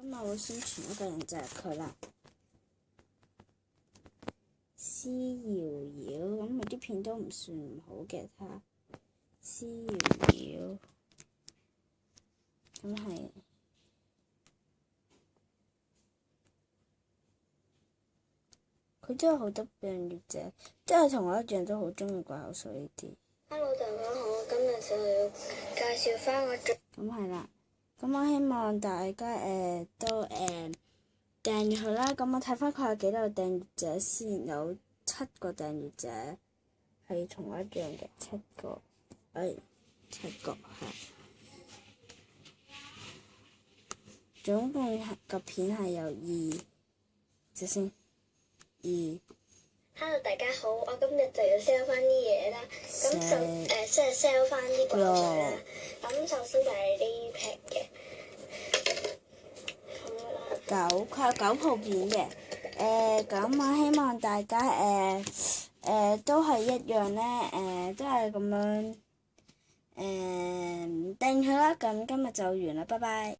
今日會宣傳一個人就係佢啦，施瑤瑤。咁佢啲片都唔算唔好嘅，睇下施瑤瑤，咁係佢都有好多訂閱者，即係同我一樣都好中意怪口水呢啲。Hello，大家好，我今日就要介紹翻我最咁係啦，咁我希望大家都訂閱佢啦。咁我睇翻佢有幾多個訂閱者先，有7個訂閱者，係同我一樣嘅7個，7個係。總共個片係有Hello，大家好，我今日就要 sell 翻啲嘢啦。咁就即係 sell 翻啲怪口水啦。咁首先就係呢撇嘅，佢有9套片嘅。咁我希望大家都係一樣咧，都係咁樣訂佢啦。咁今日就完啦，拜拜。